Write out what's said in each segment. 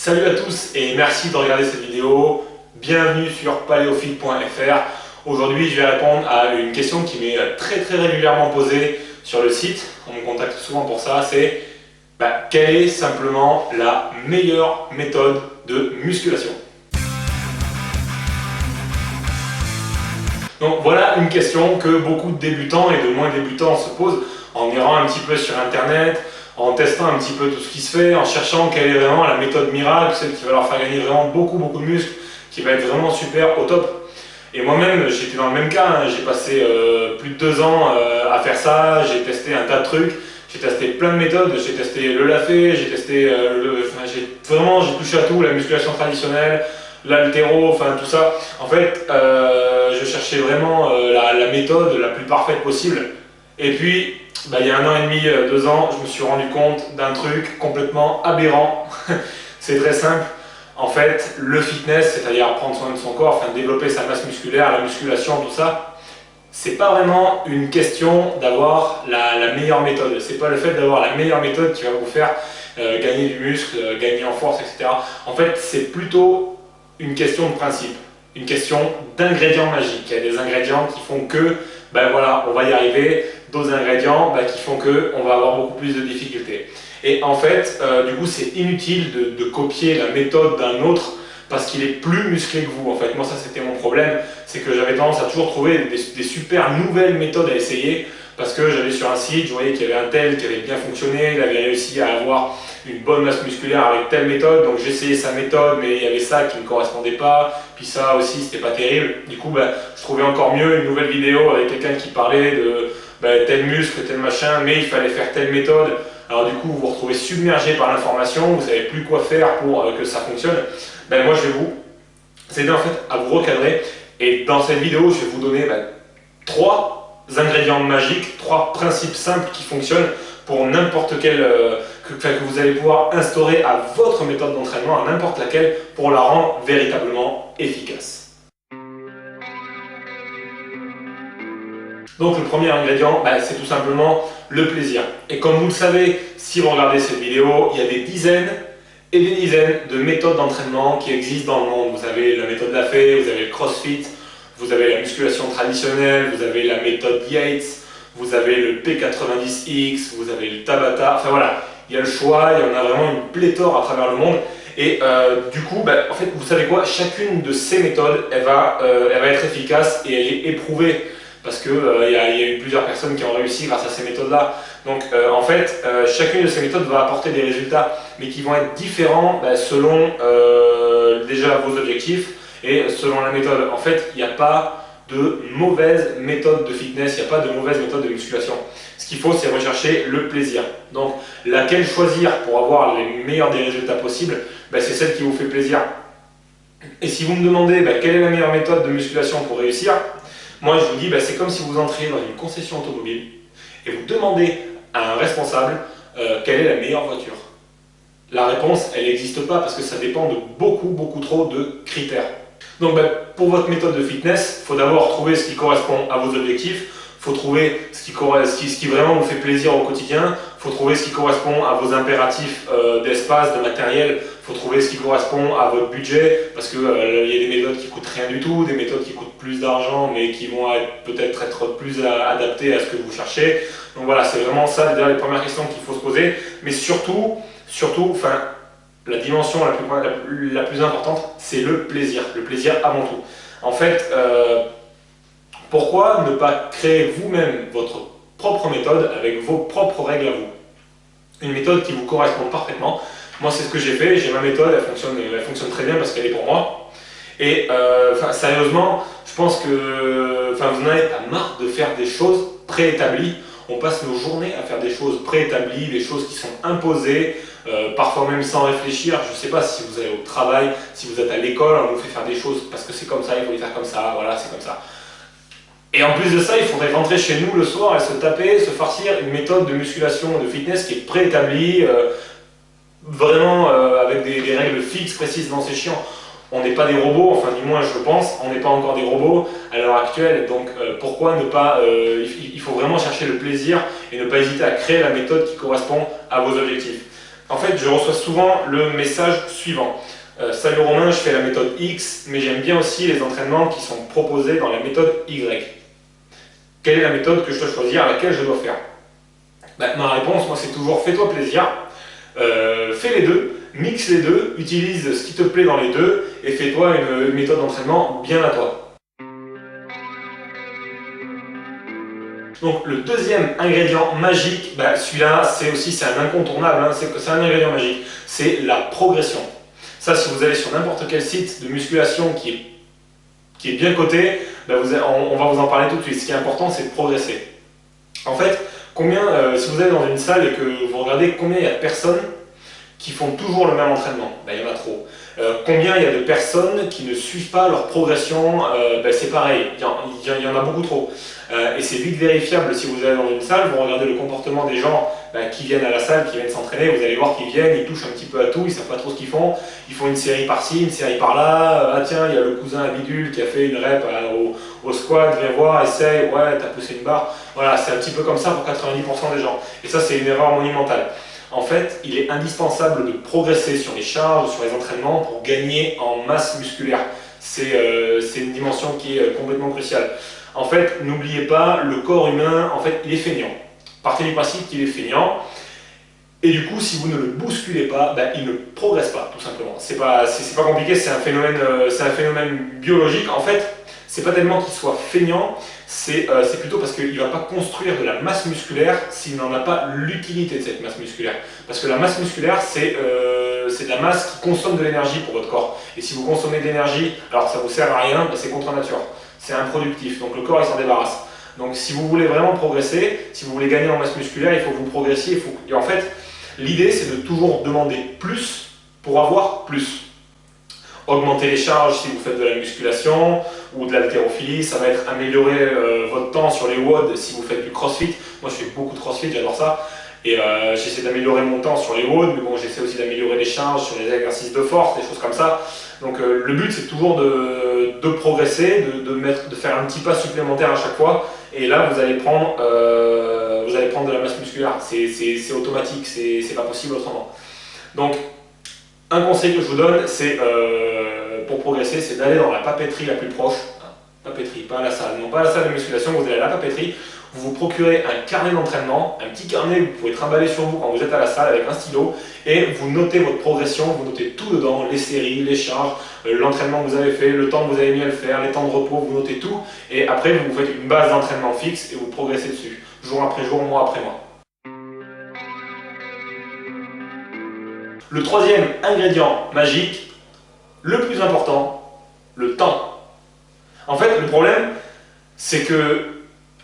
Salut à tous et merci de regarder cette vidéo. Bienvenue sur paleofit.fr. Aujourd'hui, je vais répondre à une question qui m'est très régulièrement posée sur le site. On me contacte souvent pour ça. C'est quelle est simplement la meilleure méthode de musculation? Donc voilà une question que beaucoup de débutants et de moins débutants se posent en errant un petit peu sur internet, en testant un petit peu tout ce qui se fait, en cherchant quelle est vraiment la méthode miracle, celle qui va leur faire gagner vraiment beaucoup de muscles, qui va être vraiment super au top. Et moi-même, j'étais dans le même cas, hein. J'ai passé plus de 2 ans à faire ça, j'ai testé un tas de trucs, j'ai testé plein de méthodes, j'ai testé le lafé, j'ai testé j'ai touché à tout, la musculation traditionnelle, l'haltéro, enfin tout ça. En fait, je cherchais vraiment la méthode la plus parfaite possible. Et puis, il y a 1 an et demi, 2 ans, je me suis rendu compte d'un truc complètement aberrant. C'est très simple. En fait, le fitness, c'est-à-dire prendre soin de son corps, développer sa masse musculaire, la musculation, tout ça, c'est pas vraiment une question d'avoir la meilleure méthode. C'est pas le fait d'avoir la meilleure méthode qui va vous faire gagner du muscle, gagner en force, etc. En fait, c'est plutôt une question de principe, une question d'ingrédients magiques. Il y a des ingrédients qui font que, voilà, on va y arriver, d'autres ingrédients qui font qu'on va avoir beaucoup plus de difficultés. Et en fait, du coup, c'est inutile de copier la méthode d'un autre parce qu'il est plus musclé que vous. En fait, moi, ça, c'était mon problème, c'est que j'avais tendance à toujours trouver des super nouvelles méthodes à essayer parce que j'allais sur un site, je voyais qu'il y avait un tel qui avait bien fonctionné, il avait réussi à avoir une bonne masse musculaire avec telle méthode, donc j'essayais sa méthode, mais il y avait ça qui ne me correspondait pas, puis ça aussi, c'était pas terrible. Du coup, je trouvais encore mieux une nouvelle vidéo avec quelqu'un qui parlait de tel muscle, tel machin, mais il fallait faire telle méthode. Alors du coup, vous vous retrouvez submergé par l'information, vous ne savez plus quoi faire pour que ça fonctionne. Moi, je vais vous aider en fait à vous recadrer. Et dans cette vidéo, je vais vous donner 3 ingrédients magiques, 3 principes simples qui fonctionnent pour n'importe quel que vous allez pouvoir instaurer à votre méthode d'entraînement, à n'importe laquelle, pour la rendre véritablement efficace. Donc le premier ingrédient, c'est tout simplement le plaisir. Et comme vous le savez, si vous regardez cette vidéo, il y a des dizaines et des dizaines de méthodes d'entraînement qui existent dans le monde. Vous avez la méthode Lafay, vous avez le CrossFit, vous avez la musculation traditionnelle, vous avez la méthode Yates, vous avez le P90X, vous avez le Tabata, enfin voilà, il y a le choix, il y en a vraiment une pléthore à travers le monde. Et du coup, en fait, vous savez quoi, chacune de ces méthodes, elle va être efficace et elle est éprouvée. Parce qu'il y a eu plusieurs personnes qui ont réussi grâce à ces méthodes-là. Donc en fait, chacune de ces méthodes va apporter des résultats, mais qui vont être différents selon déjà vos objectifs et selon la méthode. En fait, il n'y a pas de mauvaise méthode de fitness, il n'y a pas de mauvaise méthode de musculation. Ce qu'il faut, c'est rechercher le plaisir. Donc laquelle choisir pour avoir les meilleurs des résultats possibles, c'est celle qui vous fait plaisir. Et si vous me demandez quelle est la meilleure méthode de musculation pour réussir, moi je vous dis, c'est comme si vous entriez dans une concession automobile et vous demandez à un responsable quelle est la meilleure voiture. La réponse, elle n'existe pas parce que ça dépend de beaucoup trop de critères. Donc pour votre méthode de fitness, il faut d'abord trouver ce qui correspond à vos objectifs, il faut trouver ce qui vraiment vous fait plaisir au quotidien, il faut trouver ce qui correspond à vos impératifs d'espace, de matériel, il faut trouver ce qui correspond à votre budget, parce qu'il y a des méthodes qui coûtent rien du tout, des méthodes qui coûtent plus d'argent, mais qui vont peut-être être plus adaptées à ce que vous cherchez. Donc voilà, c'est vraiment ça déjà les premières questions qu'il faut se poser. Mais surtout, la dimension la plus importante, c'est le plaisir avant tout. En fait, pourquoi ne pas créer vous-même votre propre méthode avec vos propres règles à vous? Une méthode qui vous correspond parfaitement. Moi, c'est ce que j'ai fait, j'ai ma méthode, elle fonctionne très bien parce qu'elle est pour moi. Et sérieusement, je pense que vous n'en avez pas marre de faire des choses préétablies. On passe nos journées à faire des choses préétablies, des choses qui sont imposées, parfois même sans réfléchir. Je ne sais pas si vous allez au travail, si vous êtes à l'école, on vous fait faire des choses parce que c'est comme ça, il faut les faire comme ça, voilà, c'est comme ça. Et en plus de ça, il faudrait rentrer chez nous le soir et se farcir une méthode de musculation, de fitness qui est préétablie, vraiment avec des règles fixes, précises. Non, c'est chiant. On n'est pas des robots, enfin du moins je le pense, on n'est pas encore des robots à l'heure actuelle, donc pourquoi ne pas, il faut vraiment chercher le plaisir et ne pas hésiter à créer la méthode qui correspond à vos objectifs. En fait, je reçois souvent le message suivant. Salut Romain, je fais la méthode X, mais j'aime bien aussi les entraînements qui sont proposés dans la méthode Y. Quelle est la méthode que je dois choisir, laquelle je dois faire? Ma réponse, moi, c'est toujours fais-toi plaisir, fais les deux, mixe les deux, utilise ce qui te plaît dans les deux et fais-toi une méthode d'entraînement bien à toi. Donc le deuxième ingrédient magique, celui-là c'est un incontournable, hein, c'est un ingrédient magique, c'est la progression. Ça, si vous allez sur n'importe quel site de musculation qui est bien coté, on va vous en parler tout de suite. Ce qui est important, c'est de progresser. En fait, si vous allez dans une salle et que vous regardez combien il y a de personnes qui font toujours le même entraînement, il y en a trop. Combien il y a de personnes qui ne suivent pas leur progression, c'est pareil, il y en a beaucoup trop. Et c'est vite vérifiable si vous allez dans une salle, vous regardez le comportement des gens qui viennent à la salle, qui viennent s'entraîner, vous allez voir qu'ils viennent, ils touchent un petit peu à tout, ils ne savent pas trop ce qu'ils font une série par-ci, une série par-là, ah tiens, il y a le cousin à bidule qui a fait une rep au squat, viens voir, essaye, ouais, t'as poussé une barre. Voilà, c'est un petit peu comme ça pour 90% des gens. Et ça, c'est une erreur monumentale. En fait, il est indispensable de progresser sur les charges, sur les entraînements pour gagner en masse musculaire. C'est une dimension qui est complètement cruciale. En fait, n'oubliez pas, le corps humain, en fait, il est feignant. Partez du principe qu'il est feignant. Et du coup, si vous ne le bousculez pas, il ne progresse pas, tout simplement. C'est pas compliqué, c'est un phénomène biologique. En fait, c'est pas tellement qu'il soit feignant, c'est plutôt parce qu'il ne va pas construire de la masse musculaire s'il n'en a pas l'utilité de cette masse musculaire. Parce que la masse musculaire, c'est de la masse qui consomme de l'énergie pour votre corps. Et si vous consommez de l'énergie, alors que ça ne vous sert à rien, c'est contre nature. C'est improductif, donc le corps il s'en débarrasse. Donc si vous voulez vraiment progresser, si vous voulez gagner en masse musculaire, il faut que vous progressiez. Et en fait, l'idée c'est de toujours demander plus pour avoir plus. Augmenter les charges si vous faites de la musculation ou de l'haltérophilie, ça va être améliorer votre temps sur les WOD si vous faites du crossfit. Moi je fais beaucoup de crossfit, j'adore ça. Et j'essaie d'améliorer mon temps sur les WOD, mais bon, j'essaie aussi d'améliorer les charges sur les exercices de force, des choses comme ça. Donc le but c'est toujours de progresser, de faire un petit pas supplémentaire à chaque fois. Et là vous allez prendre de la masse musculaire. C'est automatique, c'est pas possible autrement. Donc un conseil que je vous donne, c'est pour progresser, c'est d'aller dans la papeterie la plus proche. Papeterie, pas à la salle. Non, pas à la salle de musculation, vous allez à la papeterie. Vous vous procurez un carnet d'entraînement, un petit carnet que vous pouvez trimballer sur vous quand vous êtes à la salle avec un stylo et vous notez votre progression, vous notez tout dedans, les séries, les charges, l'entraînement que vous avez fait, le temps que vous avez mis à le faire, les temps de repos, vous notez tout et après vous faites une base d'entraînement fixe et vous progressez dessus, jour après jour, mois après mois. Le troisième ingrédient magique, le plus important, le temps. En fait, le problème, c'est que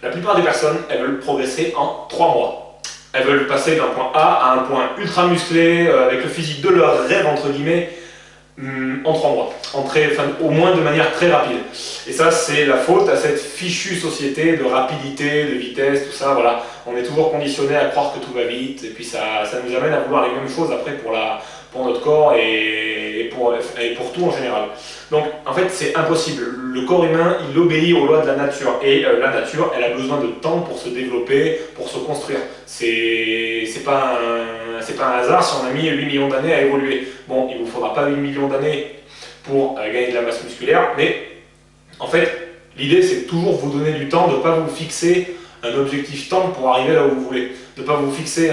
la plupart des personnes, elles veulent progresser en 3 mois. Elles veulent passer d'un point A à un point ultra musclé, avec le physique de leur rêve, entre guillemets, en 3 mois. Au moins de manière très rapide. Et ça, c'est la faute à cette fichue société de rapidité, de vitesse, tout ça. Voilà. On est toujours conditionné à croire que tout va vite, et puis ça nous amène à vouloir les mêmes choses après pour notre corps et pour tout en général. Donc en fait c'est impossible, le corps humain il obéit aux lois de la nature et la nature elle a besoin de temps pour se développer, pour se construire. C'est pas un hasard si on a mis 8 millions d'années à évoluer. Bon, il ne vous faudra pas 8 millions d'années pour gagner de la masse musculaire, mais en fait l'idée c'est de toujours vous donner du temps, de ne pas vous fixer un objectif temps pour arriver là où vous voulez, de ne pas vous fixer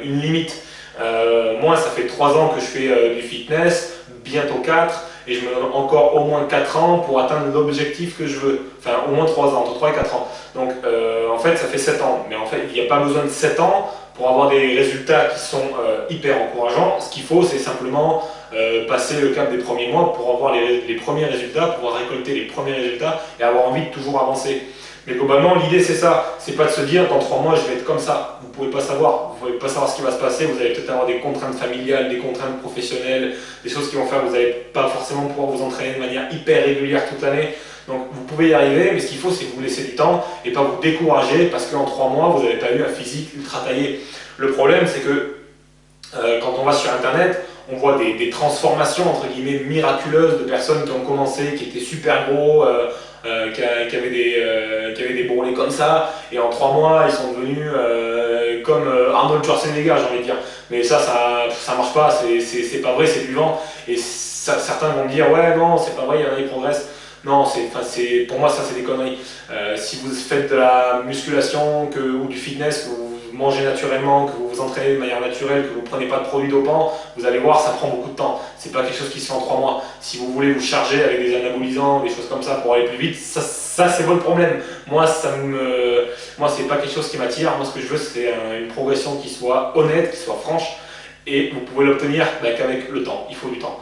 une limite. Moi ça fait 3 ans que je fais du fitness, bientôt 4, et je me donne encore au moins 4 ans pour atteindre l'objectif que je veux. Enfin au moins 3 ans, entre 3 et 4 ans. Donc en fait ça fait 7 ans, mais en fait il n'y a pas besoin de 7 ans pour avoir des résultats qui sont hyper encourageants. Ce qu'il faut c'est simplement passer le cap des premiers mois pour avoir les premiers résultats, pouvoir récolter les premiers résultats et avoir envie de toujours avancer. Mais globalement, l'idée c'est ça, c'est pas de se dire dans 3 mois je vais être comme ça. Vous pouvez pas savoir, vous pouvez pas savoir ce qui va se passer, vous allez peut-être avoir des contraintes familiales, des contraintes professionnelles, des choses qui vont faire que vous n'allez pas forcément pouvoir vous entraîner de manière hyper régulière toute l'année. Donc vous pouvez y arriver, mais ce qu'il faut c'est que vous laissez du temps et pas vous décourager parce qu'en 3 mois vous n'avez pas eu un physique ultra taillé. Le problème c'est que quand on va sur internet, on voit des transformations entre guillemets miraculeuses de personnes qui ont commencé, qui étaient super gros, qui avaient des bourrelets comme ça, et en 3 mois ils sont devenus comme Arnold Schwarzenegger, j'ai envie de dire. Mais ça marche pas, c'est pas vrai, c'est du vent. Et certains vont me dire ouais non c'est pas vrai, il y en a qui progressent. Non, pour moi ça c'est des conneries. Si vous faites de la musculation ou du fitness, que vous mangez naturellement, que vous vous entraînez de manière naturelle, que vous ne prenez pas de produits dopants, vous allez voir, ça prend beaucoup de temps. C'est pas quelque chose qui se fait en 3 mois. Si vous voulez vous charger avec des anabolisants, des choses comme ça pour aller plus vite, ça c'est votre problème. Moi c'est pas quelque chose qui m'attire. Moi ce que je veux c'est une progression qui soit honnête, qui soit franche, et vous pouvez l'obtenir qu'avec le temps. Il faut du temps.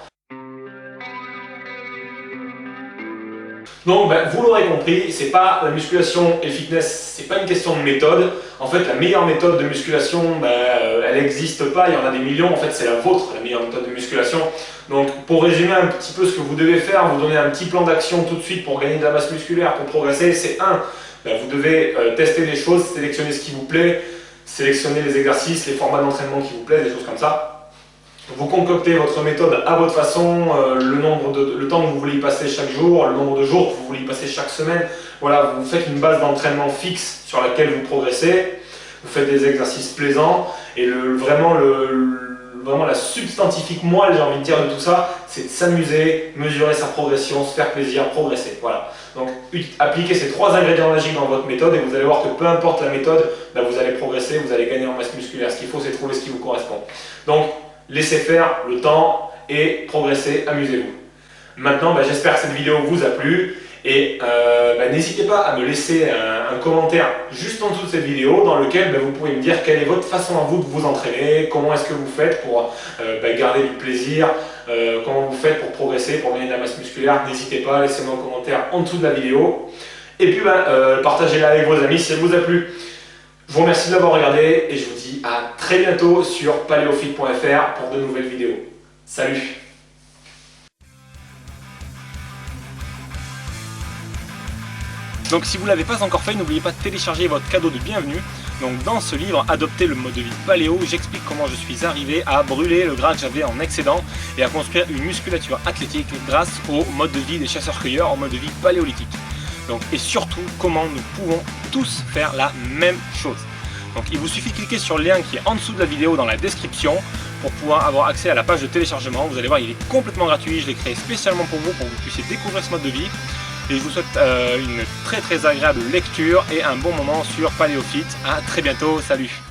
Donc vous l'aurez compris, c'est pas la musculation et le fitness, c'est pas une question de méthode. En fait, la meilleure méthode de musculation, elle n'existe pas, il y en a des millions. En fait, c'est la vôtre, la meilleure méthode de musculation. Donc pour résumer un petit peu ce que vous devez faire, vous donner un petit plan d'action tout de suite pour gagner de la masse musculaire, pour progresser, c'est vous devez tester des choses, sélectionner ce qui vous plaît, sélectionner les exercices, les formats d'entraînement qui vous plaisent, des choses comme ça. Vous concoctez votre méthode à votre façon, le temps que vous voulez y passer chaque jour, le nombre de jours que vous voulez y passer chaque semaine. Voilà, vous faites une base d'entraînement fixe sur laquelle vous progressez, vous faites des exercices plaisants, et vraiment la substantifique moelle, j'ai envie de dire, de tout ça, c'est de s'amuser, mesurer sa progression, se faire plaisir, progresser. Voilà. Donc appliquez ces 3 ingrédients magiques dans votre méthode et vous allez voir que peu importe la méthode, vous allez progresser, vous allez gagner en masse musculaire. Ce qu'il faut, c'est trouver ce qui vous correspond. Donc laissez faire le temps et progressez, amusez-vous. Maintenant, j'espère que cette vidéo vous a plu et n'hésitez pas à me laisser un commentaire juste en dessous de cette vidéo dans lequel vous pouvez me dire quelle est votre façon à vous de vous entraîner, comment est-ce que vous faites pour garder du plaisir, comment vous faites pour progresser, pour gagner de la masse musculaire. N'hésitez pas, laissez-moi un commentaire en dessous de la vidéo et puis partagez-la avec vos amis si elle vous a plu. Je vous remercie de l'avoir regardé et je vous dis à très bientôt sur paleofit.fr pour de nouvelles vidéos. Salut! Donc si vous ne l'avez pas encore fait, n'oubliez pas de télécharger votre cadeau de bienvenue. Donc dans ce livre, Adopter le mode de vie paléo, j'explique comment je suis arrivé à brûler le gras que j'avais en excédent et à construire une musculature athlétique grâce au mode de vie des chasseurs-cueilleurs, au mode de vie paléolithique. Donc, et surtout, comment nous pouvons tous faire la même chose. Donc il vous suffit de cliquer sur le lien qui est en dessous de la vidéo dans la description pour pouvoir avoir accès à la page de téléchargement. Vous allez voir, il est complètement gratuit, je l'ai créé spécialement pour que vous puissiez découvrir ce mode de vie. Et je vous souhaite une très agréable lecture et un bon moment sur Paléofit. À très bientôt, salut!